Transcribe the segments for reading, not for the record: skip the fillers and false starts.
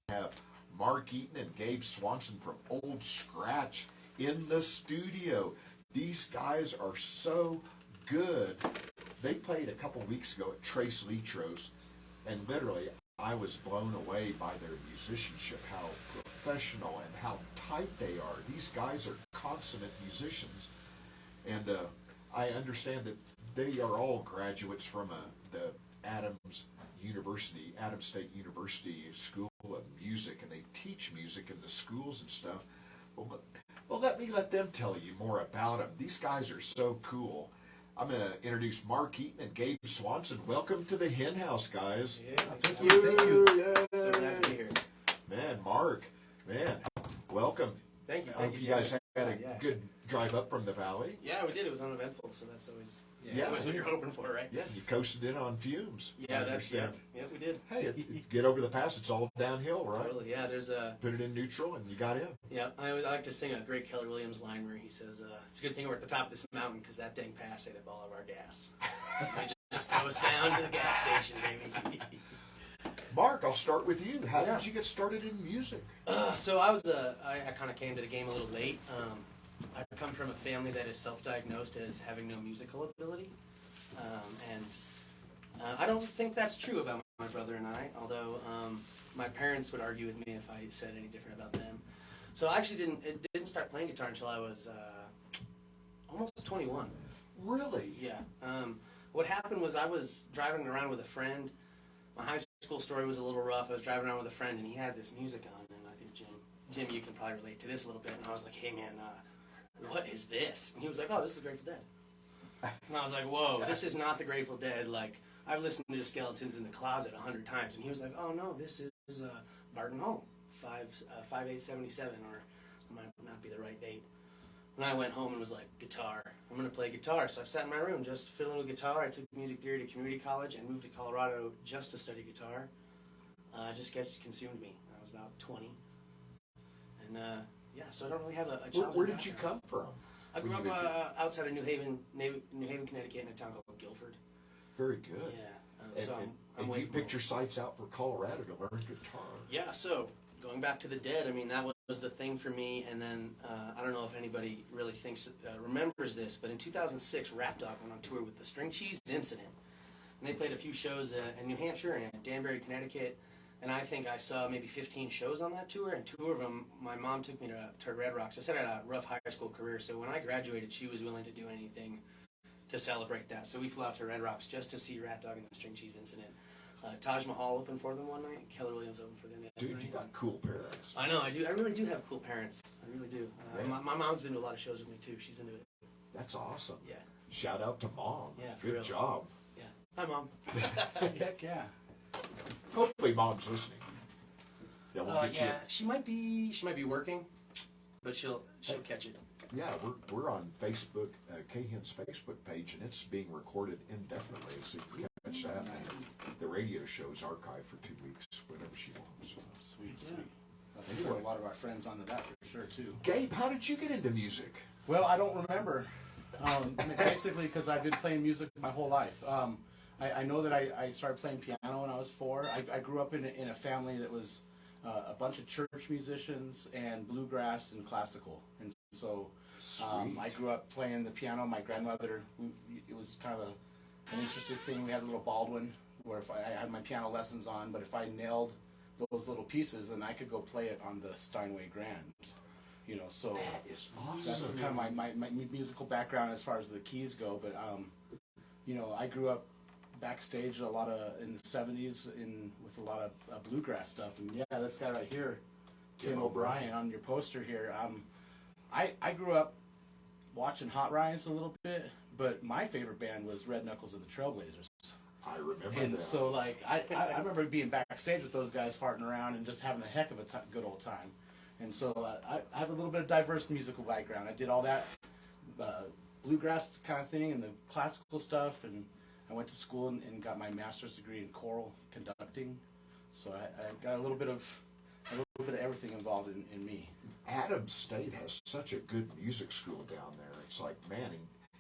have Marc Eaton and Gabe Swanson from Old Scratch in the studio. These guys are so good. They played a couple weeks ago at Trace Litros, and literally I was blown away by their musicianship, how professional and how tight they are. These guys are consummate musicians, and I understand that they are all graduates from the Adams State University School of Music, and they teach music in the schools and stuff. Well, let them tell you more about them. These guys are so cool. I'm going to introduce Marc Eaton and Gabe Swanson. Welcome to the Hen House, guys. Yeah, thank you. Yeah. So glad to be here. Man, Marc, welcome. Thank you. I hope you guys had a good drive up from the valley. Yeah, we did. It was uneventful, so that's always always what you're hoping for, right? Yeah, you coasted in on fumes. Yeah, we did. Hey, get over the pass. It's all downhill, right? Totally. Yeah, there's a. Put it in neutral, and you got in. Yeah, I like to sing a great Keller Williams line where he says, "It's a good thing we're at the top of this mountain because that dang pass ate up all of our gas." We just goes down to the gas station, baby. Marc, I'll start with you. How did you get started in music? So I kind of came to the game a little late. I come from a family that is self-diagnosed as having no musical ability, and I don't think that's true about my brother and I, although my parents would argue with me if I said any different about them. So I actually didn't start playing guitar until I was almost 21. Really? Yeah. What happened was I was driving around with a friend. My high school story was a little rough. I was driving around with a friend, and he had this music on, and I think, Jim, you can probably relate to this a little bit. And I was like, hey, man, what is this? And he was like, oh, this is the Grateful Dead. And I was like, whoa, this is not the Grateful Dead. Like, I've listened to Skeletons in the Closet 100 times. And he was like, oh, no, this is Barton Hall, 5877, or it might not be the right date. And I went home and was like, guitar. I'm going to play guitar. So I sat in my room just fiddling with guitar. I took music theory to community college and moved to Colorado just to study guitar. Just guess it consumed me. I was about 20. And so I don't really have a childhood Where did you come from? I grew up outside of New Haven, Connecticut, in a town called Guilford. Very good. Yeah. And you picked your sights out for Colorado to learn guitar. Yeah, so going back to the Dead, I mean, that was the thing for me. And then I don't know if anybody really remembers this, but in 2006, Rat Dog went on tour with the String Cheese Incident. And they played a few shows in New Hampshire and Danbury, Connecticut. And I think I saw maybe 15 shows on that tour, and 2 of them, my mom took me to Red Rocks. I said I had a rough high school career, so when I graduated, she was willing to do anything to celebrate that. So we flew out to Red Rocks just to see Rat Dog and the String Cheese Incident. Taj Mahal opened for them one night, and Keller Williams opened for them the other night. Dude, you got cool parents. I know, I do. I really do have cool parents. I really do. My mom's been to a lot of shows with me, too. She's into it. That's awesome. Yeah. Shout out to Mom. Yeah, good job. Yeah. Hi, Mom. Heck yeah. Hopefully Mom's listening. Yeah, we'll get you. She might be working, but she'll catch it. Yeah, we're on Facebook, Cahan's Facebook page, and it's being recorded indefinitely, so you can catch that. And the radio show's archived for 2 weeks, whenever she wants. Sweet. Anyway, a lot of our friends onto that for sure too. Gabe, how did you get into music? Well, I don't remember. Basically, because I've been playing music my whole life. I know that I started playing piano when I was 4. I grew up in a family that was a bunch of church musicians and bluegrass and classical, and so I grew up playing the piano. My grandmother, it was kind of an interesting thing. We had a little Baldwin where if I had my piano lessons on, but if I nailed those little pieces, then I could go play it on the Steinway Grand. You know, so that is awesome. That's kind of my musical background as far as the keys go. But you know, I grew up backstage a lot in the 70s with a lot of bluegrass stuff, and yeah, this guy right here, Tim O'Brien, on your poster here. I grew up watching Hot Rise a little bit, but my favorite band was Red Knuckles and the Trailblazers. I remember and that. So like I remember being backstage with those guys farting around and just having a heck of a good old time. And so I have a little bit of diverse musical background. I did all that bluegrass kind of thing and the classical stuff, and I went to school and got my master's degree in choral conducting. So I got a little bit of everything involved in me. Adams State has such a good music school down there. It's like, man,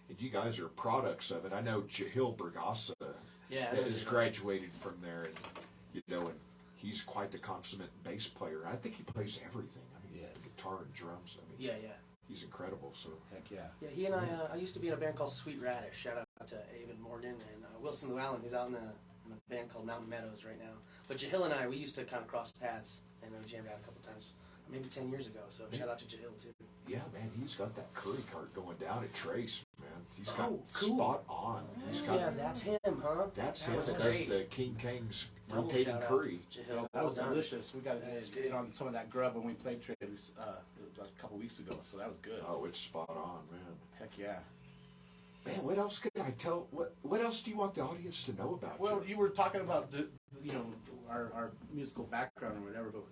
and you guys are products of it. I know Jahil Bergasa has graduated from there, and you know, and he's quite the consummate bass player. I think he plays everything. I mean, Yes. guitar and drums. I mean, Yeah. he's incredible. So Heck yeah. Yeah, he and I used to be in a band called Sweet Radish. Shout out to Aben Morgan and Wilson Llewellyn, who's out in a band called Mountain Meadows right now. But Jahil and I, we used to kind of cross paths and jammed out a couple times, maybe 10 years ago. So shout out to Jahil too. yeah, man, he's got that curry cart going down at Trace, man. He's got Oh, cool. spot on. He's got Yeah, that's him, huh? that's That him was that does great. the King Kang's Double rotating shout out, curry. Jahil. That was Well done. delicious. We got That was to good. get on some of that grub when we played Trace a couple weeks ago, so that was good. Oh, it's spot on, man. Heck yeah. Man, what else can I tell? What else do you want the audience to know about Well, you? you were talking about our musical background or whatever, but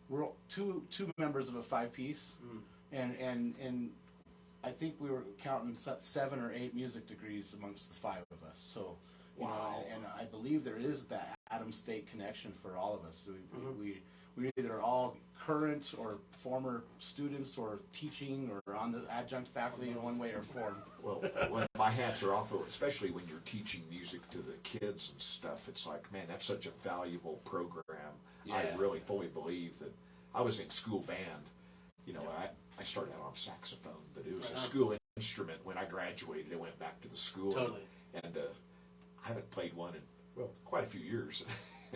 we're all two members of a 5-piece, and I think we were counting 7 or 8 music degrees amongst the 5 of us. So Wow. and I believe there is that Adams State connection for all of us. We either all current or former students or teaching or on the adjunct faculty in one way or form. Well, my hats are off, especially when you're teaching music to the kids and stuff. It's like, man, that's such a valuable program. I Yeah. really fully believe that. I was in school band. I started out on saxophone, but it was Right a on. school instrument. When I graduated, I went back to the school. Totally. And I haven't played one in, quite a few years.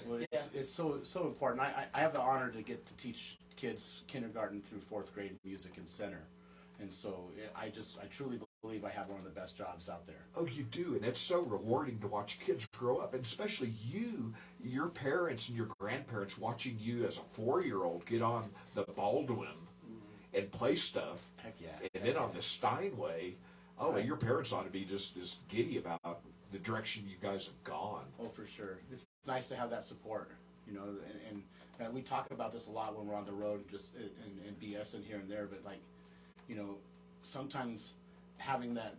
Well, it's so important. I have the honor to get to teach kids kindergarten through 4th grade music in center, and so I truly believe I have one of the best jobs out there. Oh, you do, and it's so rewarding to watch kids grow up, and especially your parents and your grandparents watching you as a 4-year-old get on the Baldwin and play stuff, Heck yeah. and then on the Steinway. Oh, Right. your parents ought to be just as giddy about the direction you guys have gone. Oh, for sure. It's nice to have that support, and we talk about this a lot when we're on the road, just and BSing here and there. But sometimes having that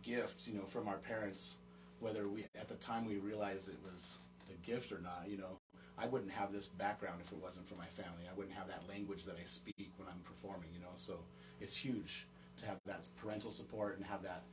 gift, from our parents, whether we at the time we realized it was a gift or not, I wouldn't have this background if it wasn't for my family. I wouldn't have that language that I speak when I'm performing. So it's huge to have that parental support and have that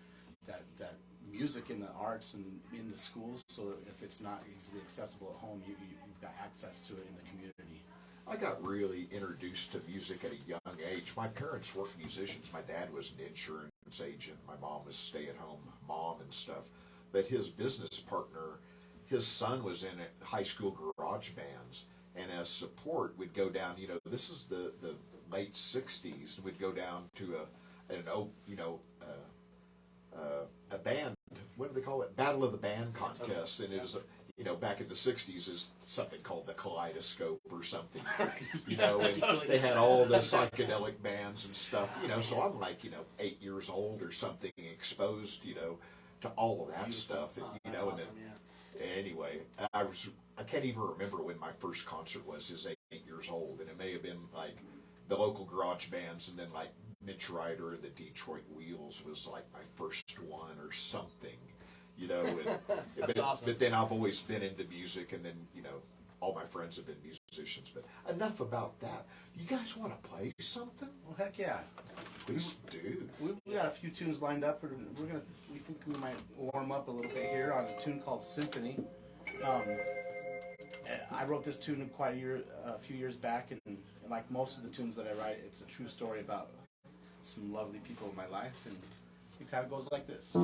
music in the arts and in the schools, so that if it's not easily accessible at home, you've got access to it in the community. I got really introduced to music at a young age. My parents were musicians. My dad was an insurance agent. My mom was stay-at-home mom and stuff. But his business partner, his son was in high school garage bands, and as support, we'd go down. This is the late '60s, and we'd go down to a band, what do they call it? Battle of the Band contest, and it was, back in the '60s, is something called the Kaleidoscope or something, and Totally. they had all the psychedelic bands and stuff, so I'm like, 8 years old or something, exposed, to all of that stuff, and, That's and awesome, then, anyway, I can't even remember when my first concert was. Is 8 years old, and it may have been like the local garage bands, and then like Mitch Ryder and the Detroit Wheels was like my first one or something, And, That's awesome. But then I've always been into music, and then all my friends have been musicians. But enough about that. You guys want to play something? Well, heck yeah. Please do. We got a few tunes lined up. We think we might warm up a little bit here on a tune called Symphony. I wrote this tune a few years back, and like most of the tunes that I write, it's a true story about some lovely people in my life, and it kind of goes like this.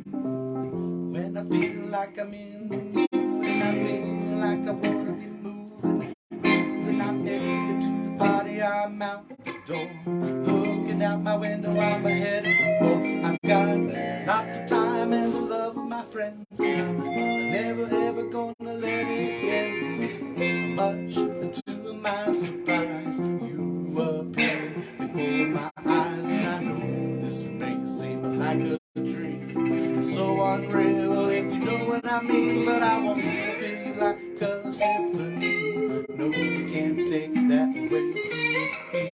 When I feel like I'm in the mood, and I feel like I wanna be moving, when I'm headed to the party, I'm out the door, looking out my window, I'm ahead of the ball. I've got lots of time and the love of my friends, and I'm never ever gonna let it end. Much to my surprise, you appeared before my eyes. unreal if you know what I mean. But I won't feel like a symphony. No, you can't take that away from me.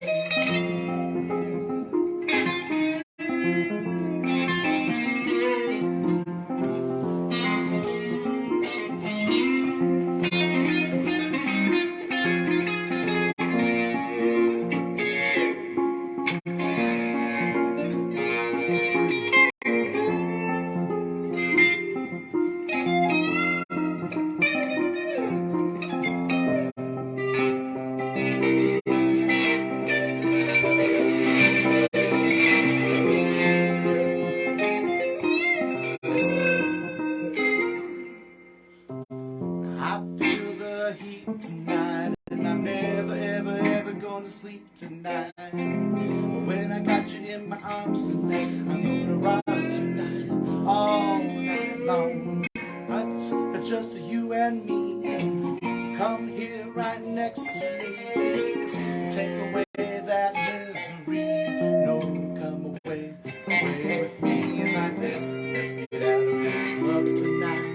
I feel the heat tonight, and I'm never, ever, ever gonna sleep tonight. When I got you in my arms tonight, I'm gonna rock you night, all night long. But just you and me, come here right next to me, please. Take away that misery. No, come away with me. And I think, let's get out of this club tonight.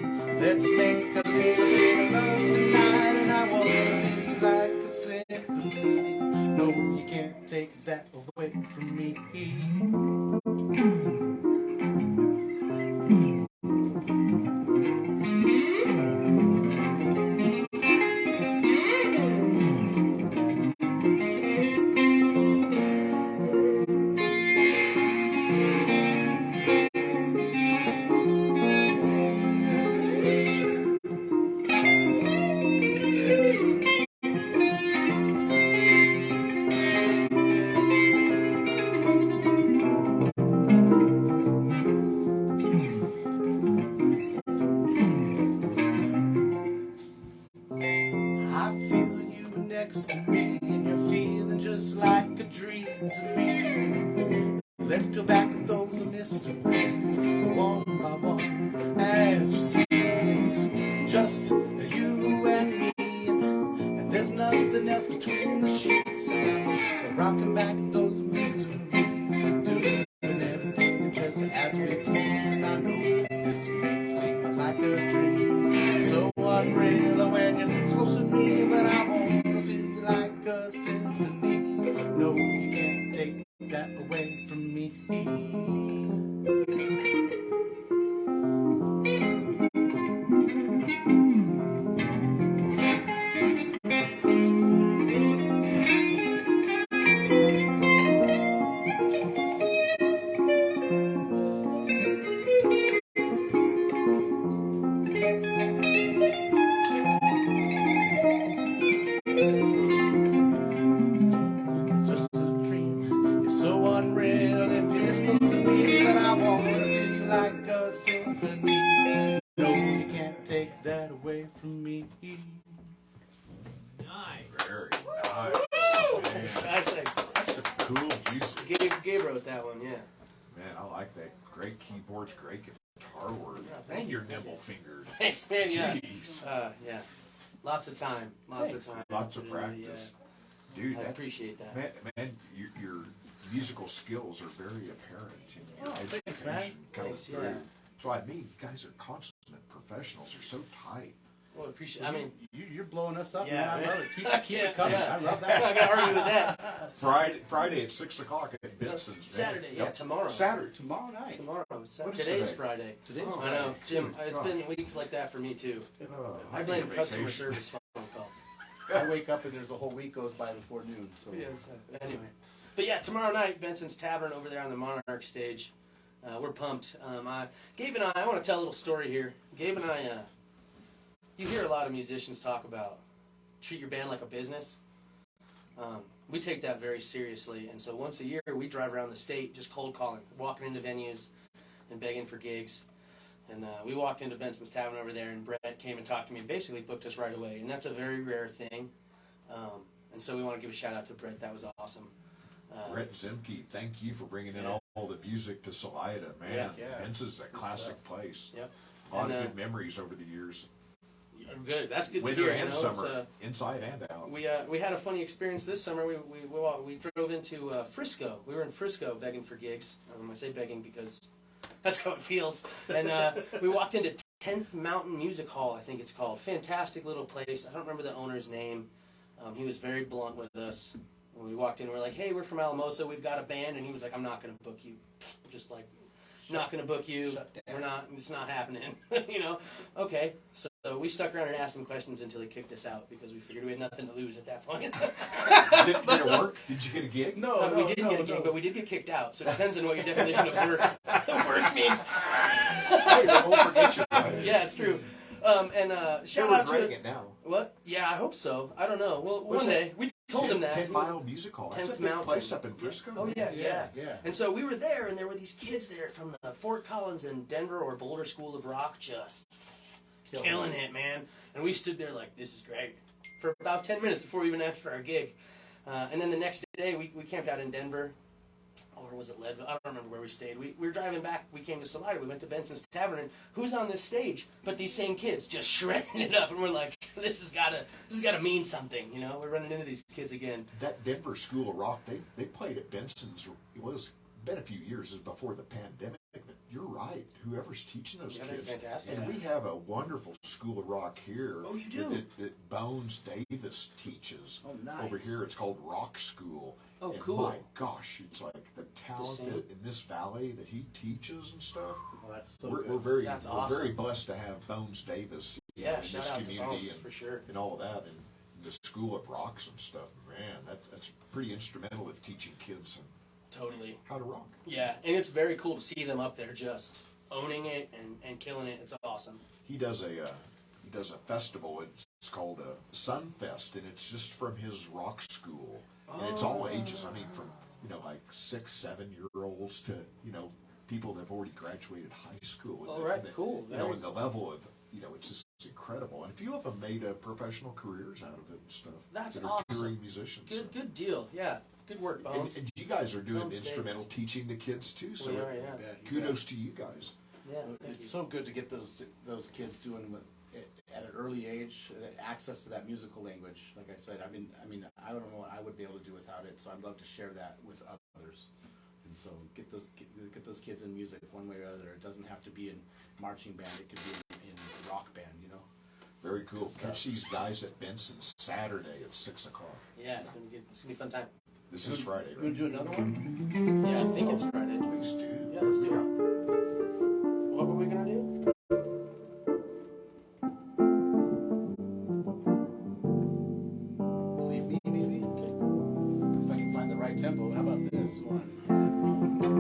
Let's make a little bit of love tonight, and I wanna feel like a symphony. No, you can't take that away from me. I feel you next to me, and you're feeling just like a dream to me. Let's peel back those mysteries, one by one, as we see it's just you and me, and there's nothing else between the sheets. And we're rocking back those mysteries, doing everything just as we please. And I know this may seem like a dream, it's so unreal when you're this close to me, but I wanna feel like a symphony. No, you can't take that away from me. Just a dream, it's so unreal if you're this close to me, but I wanna feel like a symphony. No, you can't take that away from me. Nice. Very nice. Thanks, Man, guys. Thanks. that's some cool music. Gabe wrote that one, yeah. Man, I like that. Great keyboards, great guitar work. Yeah, thank And you. your nimble fingered. Thanks, man, yeah. Jeez. Yeah. Lots of time. Lots Thanks. of time. Lots of Really, practice. Dude, I that, appreciate that. man, your musical skills are very apparent in your thanks, man. education coming Thanks, through. yeah. So I mean, you guys are consummate professionals. You're so tight. Well, appreciate. I mean, You're blowing us up, Yeah, man. I man. love it. Keep it coming. Yeah. I love I'm not that. gonna argue with that. Friday at 6 o'clock at Benson's. man. Saturday, yeah, Yep. tomorrow. Saturday. Tomorrow night. Tomorrow. What is Today's today? Friday. Today's Oh, I know, Jim. Good It's gosh. been a week like that for me too. Oh, I need blame a customer vacation. service phone calls. I wake up and there's a whole week goes by before noon. So Yes. Anyway, but yeah, tomorrow night, Benson's Tavern over there on the Monarch stage. We're pumped. Gabe and I want to tell a little story here. Gabe and I, you hear a lot of musicians talk about treat your band like a business. We take that very seriously, and so once a year we drive around the state just cold calling, walking into venues and begging for gigs. And we walked into Benson's Tavern over there, and Brett came and talked to me and basically booked us right away. And that's a very rare thing. And so we want to give a shout out to Brett. That was awesome. Brett Zemke, thank you for bringing in all the music to Salida, man. Yeah. Benson's a classic place. Yep. A lot And, of good memories over the years. Good. That's good to Winter hear. and you know? It's, summer, inside and out. we had a funny experience this summer. We drove into Frisco. We were in Frisco begging for gigs. I say begging because That's how it feels. And we walked into 10th Mountain Music Hall, I think it's called. Fantastic little place. I don't remember the owner's name. He was very blunt with us. When we walked in, we were like, hey, we're from Alamosa. We've got a band. And he was like, I'm not going to book you. Just like, not going to book you. We're not. It's not happening. You know? Okay. So we stuck around and asked him questions until he kicked us out because we figured we had nothing to lose at that point. Did it work? Did you get a gig? No, we didn't get a gig, but we did get kicked out. So it depends on what your definition of work means. Hey, they won't forget you. Right? Yeah, it's true. Shout They're out to regretting it now. what? Yeah, I hope so. I don't know. Well, one day we told him that. 10 Mile Music Hall. That's 10th a big Mountain. place up in Frisco. Oh yeah. Yeah. And so we were there, and there were these kids there from the Fort Collins and Denver or Boulder School of Rock, just killing it, man. And we stood there like, this is great, for about 10 minutes before we even asked for our gig. And then the next day, we camped out in Denver. Or was it Leadville? I don't remember where we stayed. We were driving back. We came to Salida. We went to Benson's Tavern, and who's on this stage but these same kids just shredding it up? And we're like, this has gotta mean something, you know? We're running into these kids again. That Denver School of Rock, they played at Benson's. It was been a few years, it was before the pandemic. But you're right. Whoever's teaching those Yeah, they're kids, fantastic. and we have a wonderful School of Rock here. Oh, you do? That Bones Davis teaches. Oh, nice. Over here, it's called Rock School. Oh, and cool. My gosh, it's like the talent in this valley that he teaches and stuff. Well, that's so We're good. That's we're awesome. very blessed to have Bones Davis Yeah, in shout this out to community Bones, and, for sure. and all of that, and the School of Rocks and stuff. Man, that's pretty instrumental of teaching kids Totally. how to rock. Yeah, and it's very cool to see them up there just owning it and killing it. It's awesome. He does a festival. It's called a Sun Fest, and it's just from his rock school, and it's all ages. I mean, from like 6, 7-year-olds to people that have already graduated high school. All right, cool. And the level of it's just incredible. And a few of them made professional careers out of it and stuff. That's that are awesome. touring musicians. Good deal. Yeah, good work, Bones. And you guys are doing Bones instrumental Davis. teaching the kids too. So We are, yeah. kudos to you guys. Yeah, thank It's you. so good to get those kids doing at an early age access to that musical language. Like I said, I mean, I don't know what I would be able to do without it. So I'd love to share that with others. And so get those kids in music one way or other. It doesn't have to be in marching band. It could be in rock band. Very cool. Catch these guys at Benson Saturday at 6 o'clock. Yeah, it's gonna be good. It's gonna be a fun time. This is Friday, You want to right? do another one? Yeah, I think it's Friday. Please do. Yeah, let's do it. What were we gonna do? Believe me, maybe. Okay. If I can find the right tempo. How about this one?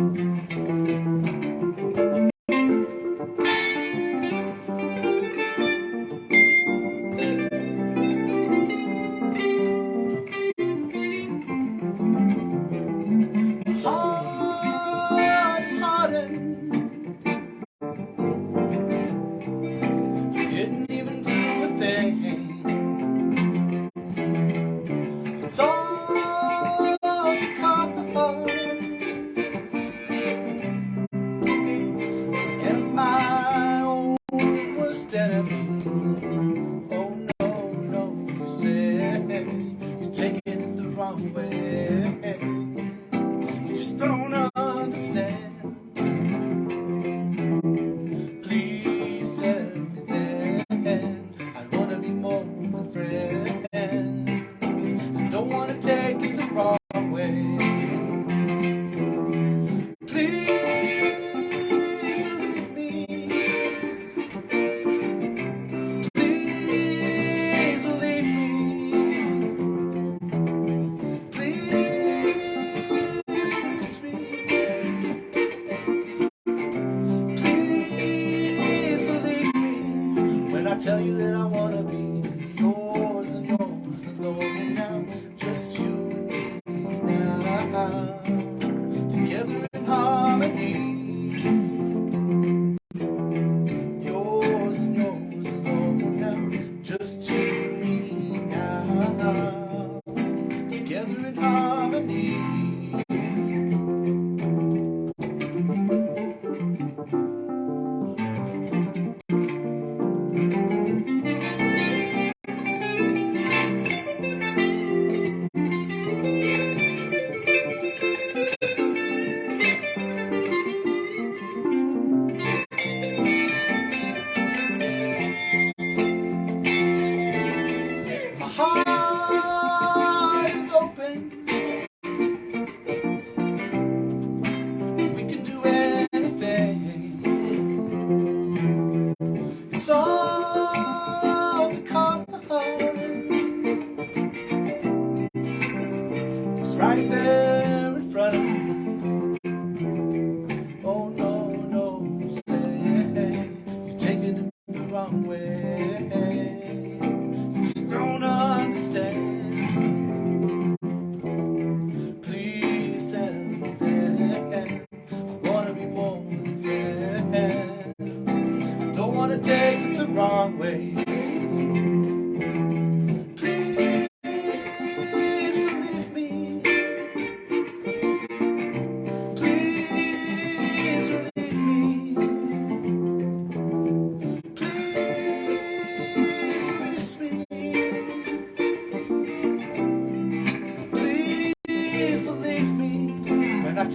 Heart's hardened. You didn't even do a thing. It's all because am my own worst enemy. Oh no, no, you say you're taking it the wrong way. You just don't understand.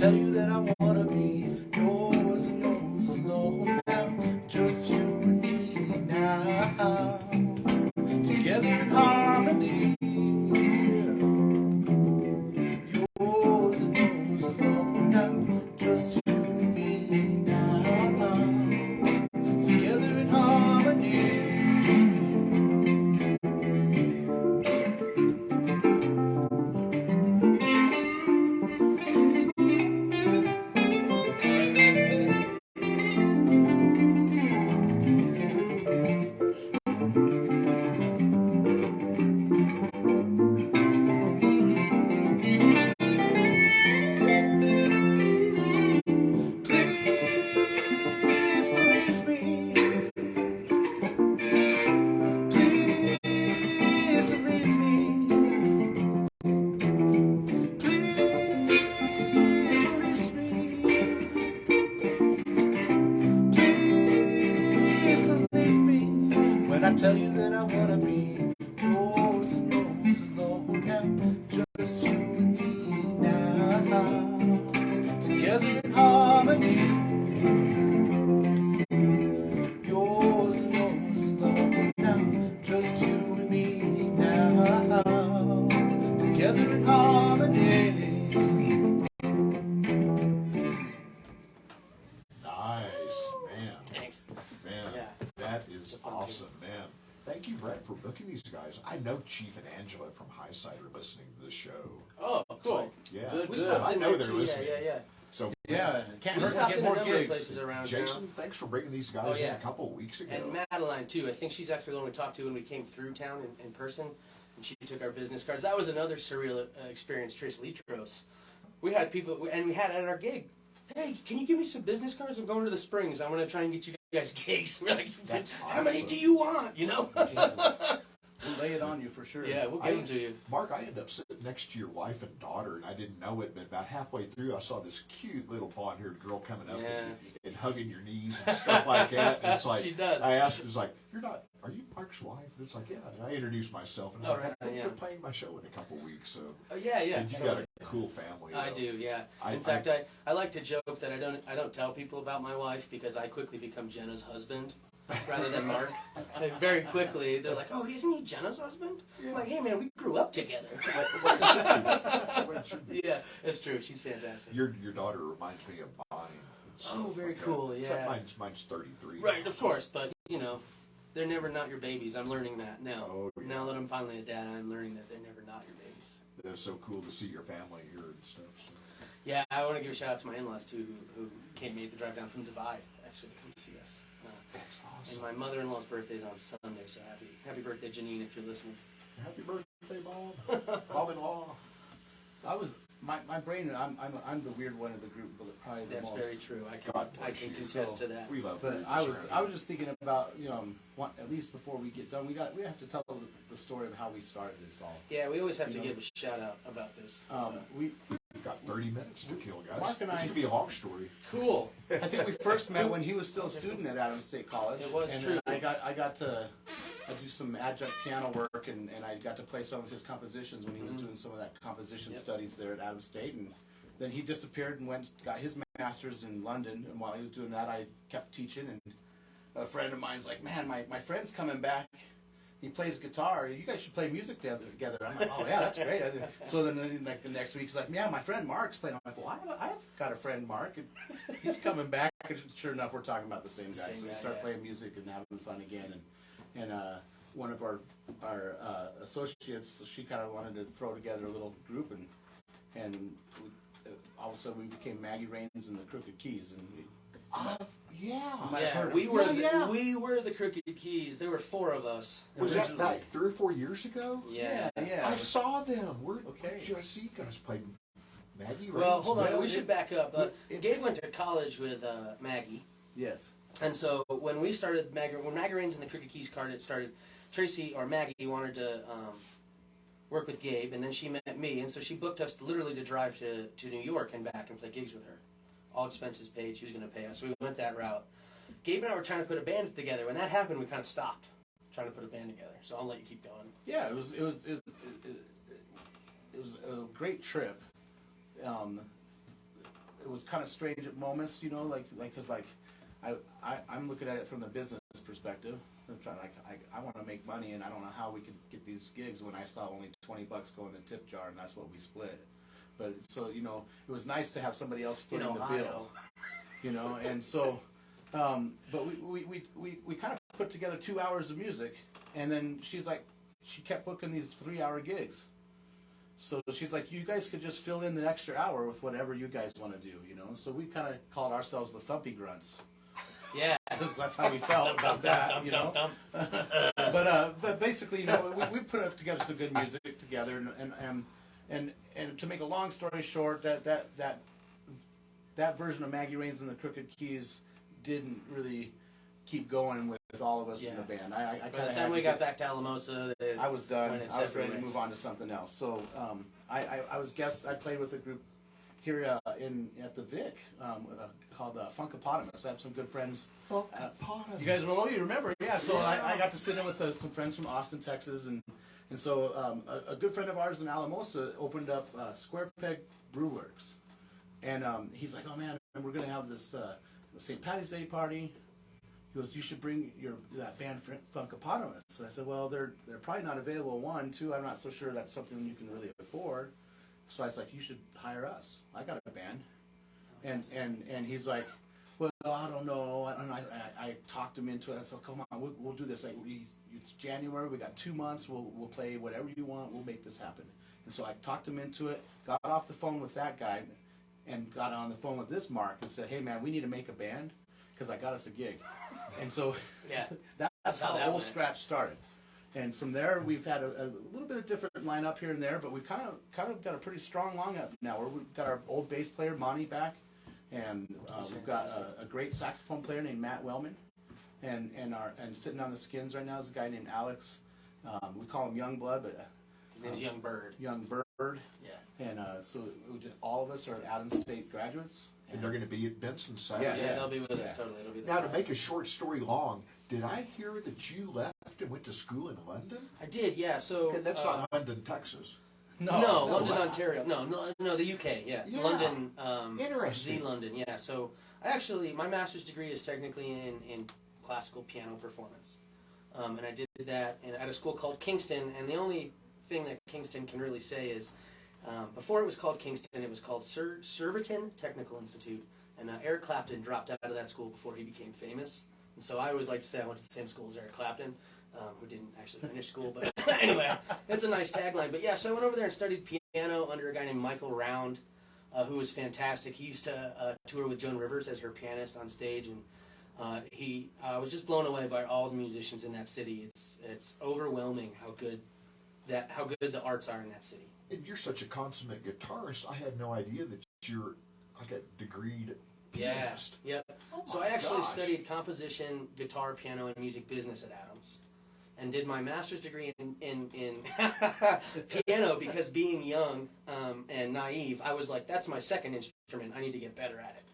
tell you that I wanna be yours and yours alone now, just you and me now, together in harmony. Yours and yours alone now, just you and me now, together in harmony. I tell you that I wanna be yours and yours alone now, just you and me now, together in harmony. Yours and yours alone now, just you and me now, together in harmony. Nice, man. Thanks. Man, Yeah. that is fun awesome, man. Thank you, Brett, for booking these guys. I know Chief and Angela from Highside are listening to the show. Oh, cool. Yeah, Good, We good. stopped I in know there they're too. listening. Yeah. So, Yeah, can't We hurt to stopped get in a more number of gigs. places around Jason, town. thanks for bringing these guys Oh, yeah. in a couple of weeks ago. And Madeline too. I think she's actually the one we talked to when we came through town in person, and she took our business cards. That was another surreal experience. Trace Litros. We had people, and we had at our gig. Hey, can you give me some business cards? I'm going to the Springs. I'm going to try and get you guys gigs. We're like, That's how many awesome. do you want? You know? We'll lay it on you for sure. Yeah, we'll give them to you. Mark, I ended up sitting next to your wife and daughter, and I didn't know it, but about halfway through, I saw this cute little blonde-haired girl coming up Yeah. and hugging your knees and stuff like that. And it's like, She does. I asked her, it's like, are you Mark's wife? And it's like, yeah. And I introduced myself, and it's Oh, like, right, I think yeah. they're playing my show in a couple weeks, so. Yeah. And you got a cool family. I though. do, yeah. I- In fact, I like to joke that I don't tell people about my wife because I quickly become Jenna's husband rather than Mark. Very quickly, they're like, "Oh, isn't he Jenna's husband?" I'm like, "Hey, man, we grew up together." What it should be. Yeah, it's true. She's fantastic. Your daughter reminds me of mine. Oh, very cool, Except yeah. mine's 33. Right, of course, but you know, they're never not your babies. I'm learning that now. Oh, yeah. Now that I'm finally a dad, I'm learning that they're never not your babies. They're so cool to see your family here and stuff. So. Yeah, I want to give a shout out to my in-laws too, who made the drive down from Divide actually to come see us. That's And awesome. my mother-in-law's birthday is on Sunday, so happy birthday, Janine, if you're listening. Happy birthday, Bob. Bob-in-law. I was my brain. I'm the weird one of the group, but probably the That's most. very true. I God can bless you. contest to that. We love But you. I was just thinking about at least before we get done, we have to tell the story of how we started this all. Yeah, we always have to You know. give a shout out about this. We've got 30 minutes to kill, guys. Mark and This I- could be a long story. Cool. I think we first met when he was still a student at Adams State College. It was and true. I got to do some adjunct piano work, and I got to play some of his compositions when he was doing some of that composition Yep. studies there at Adams State. And then he disappeared and got his master's in London. And while he was doing that, I kept teaching. And a friend of mine's like, "Man, my friend's coming back. He plays guitar. You guys should play music together." I'm like, "Oh yeah, that's great." So then, like the next week, he's like, "Yeah, my friend Mark's playing." I'm like, "Well, I've got a friend Mark, and he's coming back." And sure enough, we're talking about the same guy. Same So we guy, start yeah. playing music and having fun again. And one of our associates, she kind of wanted to throw together a little group, and all of a sudden we became Maggie Rains and the Crooked Keys, and Yeah. Might have Yeah, heard we of- were Yeah, yeah. we were the Crooked Keys. There were 4 of us. Was that originally. like 3 or 4 years ago? Yeah. I saw them. Where Okay. did you see you guys play Maggie? Well, Rains? hold on. Well, We should back up. Gabe went to college with Maggie. Yes. And so when we started when Maggie Rains and the Crooked Keys started, Tracy or Maggie wanted to work with Gabe, and then she met me, and so she booked us literally to drive to New York and back and play gigs with her. All expenses paid. She was going to pay us, so we went that route. Gabe and I were trying to put a band together. When that happened, we kind of stopped trying to put a band together. So I'll let you keep going. Yeah, it was a great trip. it was kind of strange at moments, you know, because I'm looking at it from the business perspective. I'm trying, I want to make money, and I don't know how we could get these gigs when I saw only $20 go in the tip jar, and that's what we split. But so, you know, it was nice to have somebody else footing the bill, you know, and so, but we kind of put together 2 hours of music, and then she kept booking these 3-hour gigs. So she's like, you guys could just fill in the extra hour with whatever you guys want to do, you know. So we kind of called ourselves the Thumpy Grunts. Yeah, that's how we felt about that, you know. But basically, you know, we put up together some good music together, and to make a long story short, that version of Maggie Rains and the Crooked Keys didn't really keep going with all of us in the band. By the time we got back to Alamosa, I was done. I was ready to move on to something else. So I played with a group here at the Vic called Funkapotamus. I have some good friends. Funkapotamus. You guys, you remember? Yeah. So I got to sit in with some friends from Austin, Texas, and so a good friend of ours in Alamosa opened up Square Peg Brewworks, and he's like, oh man, we're gonna have this St. Patty's Day party. He goes, you should bring that band Funkapotamus. And I said, well, they're probably not available. 1, 2, I'm not so sure that's something you can really afford. So I was like, you should hire us. I got a band. And he's like, well, I don't know. And I talked him into it. I said, come on, we'll do this. Like, it's January. We got 2 months. We'll play whatever you want. We'll make this happen. And so I talked him into it, got off the phone with that guy, and got on the phone with this Mark and said, hey, man, we need to make a band because I got us a gig. And so that's how Old Scratch started. And from there, we've had a little bit of different lineup here and there, but we kind of got a pretty strong lineup now. We've got our old bass player, Monty, back, and we've got a great saxophone player named Matt Wellman, and sitting on the skins right now is a guy named Alex. We call him Young Blood, but his name's Young Bird. Young Bird. Yeah. And so all of us are Adams State graduates. And they're going to be at Benson Saturday. Yeah, they'll be with us totally. It'll be now, to make a short story long, did I hear that you left and went to school in London? I did, yeah. So and that's not London, Texas. No, London, Ontario. No, the UK. Yeah. London. Interesting. The London. Yeah. So my master's degree is technically in classical piano performance, and I did that at a school called Kingston. And the only thing that Kingston can really say is, before it was called Kingston, it was called Surbiton Technical Institute, and Eric Clapton dropped out of that school before he became famous. And so I always like to say I went to the same school as Eric Clapton, who didn't actually finish school, but anyway, that's a nice tagline. But yeah, so I went over there and studied piano under a guy named Michael Round, who was fantastic. He used to tour with Joan Rivers as her pianist on stage, and I was just blown away by all the musicians in that city. It's overwhelming how good the arts are in that city. And you're such a consummate guitarist. I had no idea that you're like a degreed pianist. Yeah. Yep. Oh so I actually studied composition, guitar, piano, and music business at Adams, and did my master's degree in piano because being young and naive, I was like, that's my second instrument. I need to get better at it.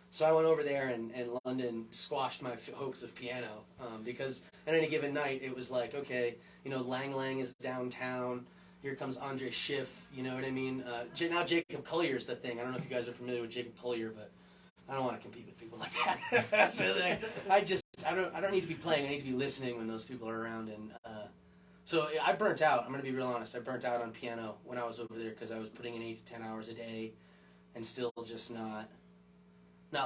So I went over there and London squashed my hopes of piano because at any given night it was like, okay, Lang Lang is downtown. Here comes Andre Schiff, you know what I mean? Now Jacob Collier's the thing. I don't know if you guys are familiar with Jacob Collier, but I don't want to compete with people like that. That's the thing. I don't need to be playing. I need to be listening when those people are around. And so I burnt out. I'm going to be real honest. I burnt out on piano when I was over there because I was putting in 8 to 10 hours a day and still just not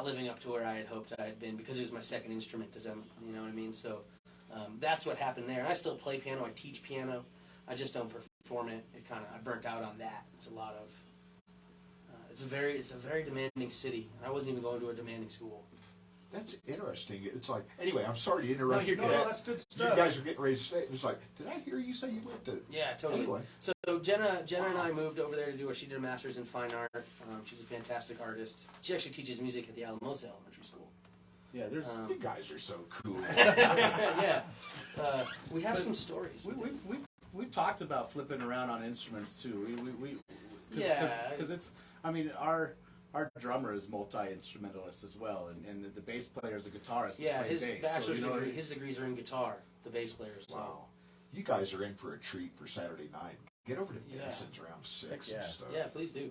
living up to where I had hoped I had been because it was my second instrument. You know what I mean? So that's what happened there. I still play piano. I teach piano. I just don't perform it. I burnt out on that. It's a lot of. It's a very demanding city, and I wasn't even going to a demanding school. That's interesting. It's like, anyway, I'm sorry to interrupt. No, you're good. No, that's good stuff. You guys are getting ready to stay. It's like, did I hear you say you went to? Yeah, totally. Anyway. So Jenna and I moved over there to do she did a master's in fine art. She's a fantastic artist. She actually teaches music at the Alamosa Elementary School. Yeah, there's. You guys are so cool. Yeah, we have some stories. We've talked about flipping around on instruments too. Because it's. I mean, our drummer is multi-instrumentalist as well, and the bass player is a guitarist. Yeah, his bass. bachelor's degree, his degrees are in guitar. The bass players. So. Wow, you guys are in for a treat for Saturday night. Get over to Denson's around 6 and stuff. Yeah, please do.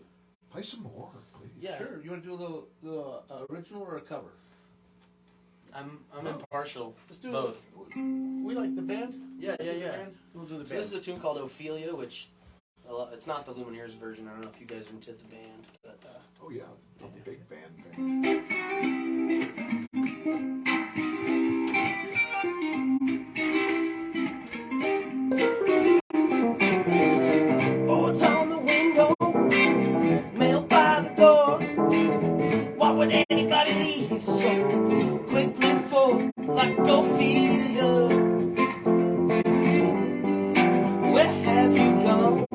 Play some more, please. Yeah. Sure. You want to do a little original or a cover? I'm impartial. Let's do both. We like the band. Yeah. Band? We'll do the So band. this is a tune called Ophelia, which it's not the Lumineers version. I don't know if you guys are into the band, but Oh yeah, I'm a big band fan. boards on the window, mail by the door. Why would anybody leave so quickly for like Ophelia? Where have you gone?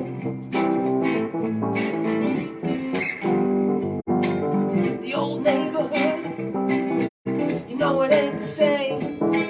The old neighborhood, you know it ain't the same.